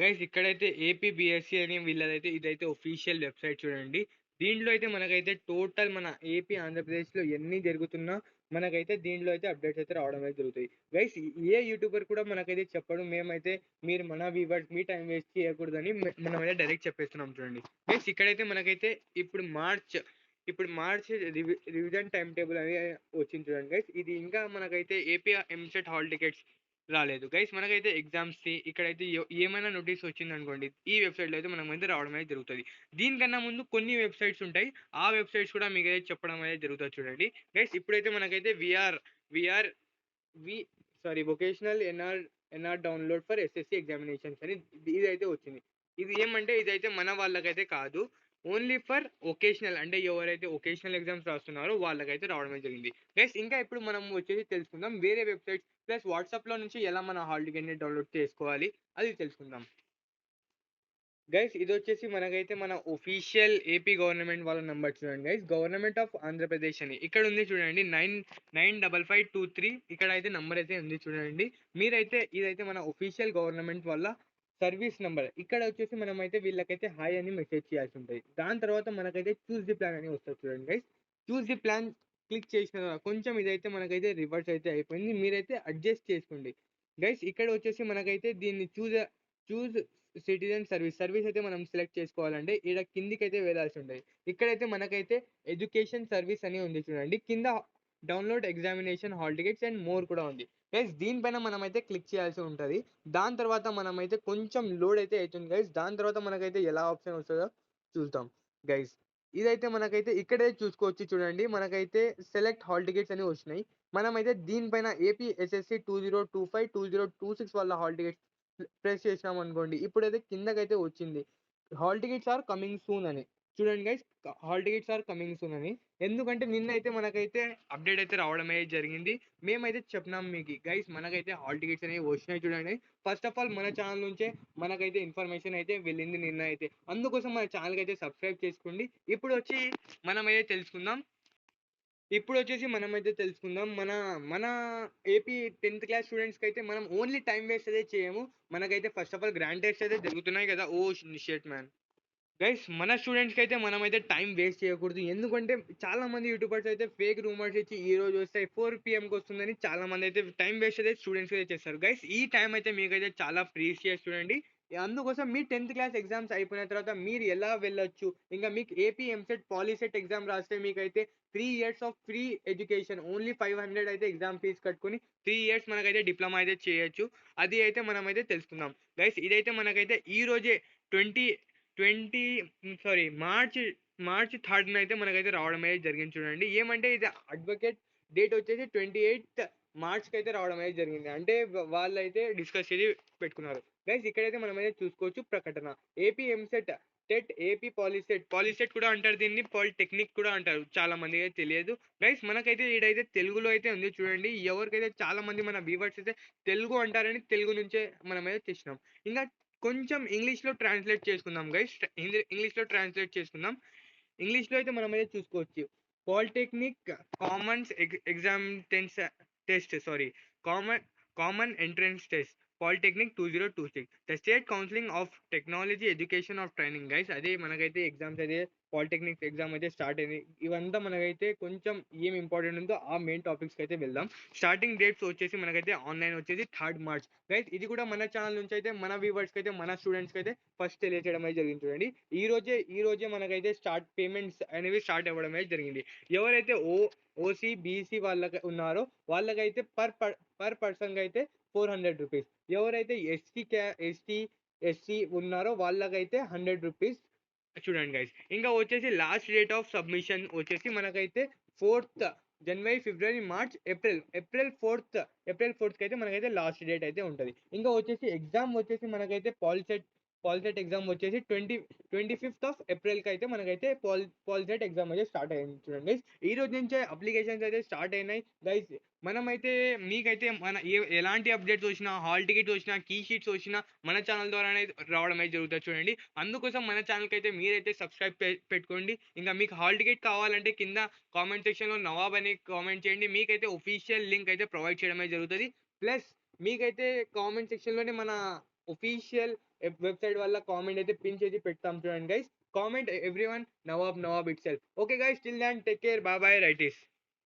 Guys ఇక్కడైతే AP అని వీళ్ళదైతే ఇదైతే ఒఫీషియల్ వెబ్సైట్ చూడండి. దీంట్లో అయితే మనకైతే టోటల్ మన ఏపీ ఆంధ్రప్రదేశ్లో ఎన్ని జరుగుతున్నా మనకైతే దీంట్లో అయితే అప్డేట్స్ అయితే రావడం అయితే జరుగుతాయి. గైస్ ఏ యూట్యూబర్ కూడా మనకైతే చెప్పడం, మేమైతే మీరు మన వ్యూవర్స్ మీ టైం వేస్ట్ చేయకూడదని మనమైతే డైరెక్ట్ చెప్పేస్తున్నాం చూడండి. గైస్ ఇక్కడైతే మనకైతే ఇప్పుడు మార్చ్ రివిజన్ టైం టేబుల్ అని వచ్చింది చూడండి గైస్. ఇది ఇంకా మనకైతే ఏపీ ఎంసెట్ హాల్ టికెట్స్ రాలేదు గైస్. మనకైతే ఎగ్జామ్స్ ఇక్కడైతే ఏమైనా నోటీస్ వచ్చింది అనుకోండి, ఈ వెబ్సైట్లో అయితే మనమైతే రావడం అయితే జరుగుతుంది. దీనికన్నా ముందు కొన్ని వెబ్సైట్స్ ఉంటాయి, ఆ వెబ్సైట్స్ కూడా మీకు అయితే చెప్పడం అయితే జరుగుతుంది చూడండి గైస్. ఇప్పుడైతే మనకైతే VR V sorry vocational NR download for SSC examinations అని ఇదైతే వచ్చింది. ఇది ఏమంటే ఇదైతే మన వాళ్ళకైతే కాదు, ఓన్లీ ఫర్ ఒకేషనల్, అంటే ఎవరైతే ఒకేషనల్ ఎగ్జామ్స్ రాస్తున్నారో వాళ్ళకైతే రావడం జరిగింది గైస్. ఇంకా ఇప్పుడు మనం వచ్చేసి తెలుసుకుందాం వేరే వెబ్సైట్స్ ప్లస్ వాట్సాప్లో నుంచి ఎలా మన హాల్ టికెట్ని డౌన్లోడ్ చేసుకోవాలి అది తెలుసుకుందాం గైస్. ఇది వచ్చేసి మనకైతే మన ఒఫీషియల్ ఏపీ గవర్నమెంట్ వాళ్ళ నెంబర్ చూడండి గైస్. గవర్నమెంట్ ఆఫ్ ఆంధ్రప్రదేశ్ అని ఇక్కడ ఉంది చూడండి, 995523 ఇక్కడ అయితే నెంబర్ అయితే ఉంది చూడండి. మీరైతే ఇదైతే మన ఒఫీషియల్ గవర్నమెంట్ వల్ల సర్వీస్ నెంబర్. ఇక్కడ వచ్చేసి మనమైతే వీళ్ళకైతే హాయ్ అని మెసేజ్ చేయాల్సి ఉంటుంది. దాని తర్వాత మనకైతే చూస్ ది ప్లాన్ అని వస్తుంది చూడండి guys. Choose the plan click చేసిన తర్వాత కొంచెం ఇదైతే మనకైతే రివర్స్ అయితే అయిపోయింది, మీరైతే అడ్జస్ట్ చేసుకోండి గైస్. ఇక్కడ వచ్చేసి మనకైతే దీన్ని చూజ్ సిటిజన్ సర్వీస్ అయితే మనం సెలెక్ట్ చేసుకోవాలంటే ఇక్కడ కిందికి అయితే వేలాల్సి ఉంటుంది. ఇక్కడైతే మనకైతే ఎడ్యుకేషన్ సర్వీస్ అని ఉంది చూడండి, కింద download examination hall tickets and more కూడా ఉంది గైస్. దీనిపైన మనమైతే క్లిక్ చేయాల్సి ఉంటుంది. దాని తర్వాత మనమైతే కొంచెం లోడ్ అయితే అవుతుంది గైస్. దాని తర్వాత మనకైతే ఎలా ఆప్షన్ వస్తుందో చూద్దాం గైస్. ఇదైతే మనకైతే ఇక్కడే చూసుకోవచ్చు చూడండి, మనకైతే సెలెక్ట్ హాల్ టికెట్స్ అని వచ్చినాయి. మనమైతే దీనిపైన ఏపీ ఎస్ఎస్సి 2025 2026 వాళ్ళ హాల్ టికెట్స్ ప్రెస్ చేసినాం అనుకోండి, ఇప్పుడైతే కిందకైతే వచ్చింది hall tickets are coming soon అని చూడండి guys. Hall tickets are coming soon అని, ఎందుకంటే నిన్నైతే మనకైతే అప్డేట్ అయితే రావడం అయితే జరిగింది. మేమైతే చెప్పినాం మీకు గైస్, మనకైతే హాల్ టికెట్స్ అనేవి వచ్చినాయి చూడండి. ఫస్ట్ ఆఫ్ ఆల్ మన ఛానల్ నుంచే మనకైతే ఇన్ఫర్మేషన్ అయితే వెళ్ళింది నిన్న అయితే, అందుకోసం మన ఛానల్కి అయితే సబ్స్క్రైబ్ చేసుకోండి. ఇప్పుడు వచ్చేసి మనమైతే తెలుసుకుందాం మన మన ఏపీ 10th క్లాస్ స్టూడెంట్స్కి అయితే మనం ఓన్లీ టైం వేస్ట్ అయితే చేయము. మనకైతే first of all grand test అయితే జరుగుతున్నాయి కదా. ఓ షిట్ మ్యాన్ గైస్, మన స్టూడెంట్స్కి అయితే మనమైతే టైం వేస్ట్ చేయకూడదు. ఎందుకంటే చాలా మంది యూట్యూబర్స్ అయితే ఫేక్ రూమర్స్ ఇచ్చి ఈ రోజు వస్తాయి 4 PM వస్తుందని చాలా మంది అయితే టైం వేస్ట్ అయితే స్టూడెంట్స్ అయితే చేస్తారు గైస్. ఈ టైం అయితే మీకైతే చాలా ప్రీషియస్ చూడండి. అందుకోసం మీ 10th క్లాస్ ఎగ్జామ్స్ అయిపోయిన తర్వాత మీరు ఎలా వెళ్ళొచ్చు, ఇంకా మీకు ఏపీ ఎంసెట్ పాలీసెట్ ఎగ్జామ్ రాస్తే మీకైతే 3 years of free education, only 500 అయితే ఎగ్జామ్ ఫీజ్ కట్టుకుని 3 years మనకైతే డిప్లొమా అయితే చేయొచ్చు. అది అయితే మనమైతే తెలుసుకుందాం గైస్. ఇదైతే మనకైతే ఈ రోజే 20 మార్చి 3rd అయితే మనకైతే రావడం అయితే జరిగింది చూడండి. ఏమంటే ఇది అడ్వకేట్ డేట్ వచ్చేసి 28 మార్చ్కి అయితే రావడం అయితే జరిగింది, అంటే వాళ్ళైతే డిస్కస్ చేసి పెట్టుకున్నారు గైస్. ఇక్కడైతే మనమైతే చూసుకోవచ్చు ప్రకటన AP EAMCET TET AP POLYCET కూడా అంటారు, దీన్ని పాలిటెక్నిక్ కూడా అంటారు, చాలా మంది అయితే తెలియదు గైస్. మనకైతే ఈడైతే తెలుగులో అయితే ఉంది చూడండి. ఎవరికైతే చాలా మంది మన వ్యూవర్స్ అయితే తెలుగు అంటారని తెలుగు నుంచే మనమైతే తెచ్చినాం. ఇంకా కొంచెం ఇంగ్లీష్లో ట్రాన్స్లేట్ చేసుకుందాం గైస్. ఇంగ్లీష్లో ఇంగ్లీష్లో అయితే మనమైతే చూసుకోవచ్చు. Polytechnic Commons exam test common entrance test polytechnic 2026 the state counselling of technology education of training guys. అదే మనకైతే ఎగ్జామ్స్ అయితే పాలిటెక్నిక్ ఎగ్జామ్ అయితే స్టార్ట్ అయింది. ఇవంతా మనకైతే కొంచెం ఏం ఇంపార్టెంట్ ఉందో ఆ మెయిన్ టాపిక్స్కి అయితే వెళ్దాం. స్టార్టింగ్ డేట్స్ వచ్చేసి మనకైతే ఆన్లైన్ వచ్చేసి 3rd మార్చ్ గైస్. ఇది కూడా మన ఛానల్ నుంచి అయితే మన వ్యూవర్స్కి అయితే మన స్టూడెంట్స్కి అయితే ఫస్ట్ తెలియజేయడం అయితే జరిగింది చూడండి. ఈ రోజే మనకైతే పేమెంట్స్ అనేవి స్టార్ట్ అవ్వడం అయితే జరిగింది. ఎవరైతే ఓసీ బీసీ వాళ్ళకి ఉన్నారో వాళ్ళకైతే పర్ పర్సన్కి అయితే 400 రూపీస్. ఎవరైతే ఎస్టీ ఉన్నారో వాళ్ళకైతే 100 రూపీస్ చూడండి గైస్. ఇంకా వచ్చేసి లాస్ట్ డేట్ ఆఫ్ సబ్మిషన్ వచ్చేసి మనకైతే 4th జనవరి ఫిబ్రవరి మార్చ్ ఏప్రిల్ 4th అయితే మనకైతే లాస్ట్ డేట్ అయితే ఉంటుంది. ఇంకా వచ్చేసి ఎగ్జామ్ వచ్చేసి మనకైతే పాలిసెట్ ఎగ్జామ్ వచ్చేసి 25th ఏప్రిల్కి అయితే మనకైతే పాలిసెట్ ఎగ్జామ్ అయితే స్టార్ట్ అయింది చూడండి గైస్. ఈ రోజు నుంచే అప్లికేషన్స్ అయితే స్టార్ట్ అయినాయి గైస్. మనమైతే మీకైతే ఎలాంటి అప్డేట్స్ వచ్చినా, హాల్ టికెట్ వచ్చినా, కీ షీట్స్ వచ్చినా మన ఛానల్ ద్వారానే రావడం అయితే జరుగుతుంది చూడండి. అందుకోసం మన ఛానల్కి అయితే మీరైతే సబ్స్క్రైబ్ పెట్టుకోండి. ఇంకా మీకు హాల్ టికెట్ కావాలంటే కింద కామెంట్ సెక్షన్లో నవాబ్ అని కామెంట్ చేయండి, మీకైతే ఒఫీషియల్ లింక్ అయితే ప్రొవైడ్ చేయడం అయితే జరుగుతుంది. ప్లస్ మీకైతే కామెంట్ సెక్షన్లోనే మన ఒఫీషియల్ వెబ్‌సైట్ వల్ల కామెంట్ అయితే పిన్ చేసి పెడతాం చూడండి guys. Comment everyone Nawab itself. Okay guys till then take care. Bye bye రైటీస్.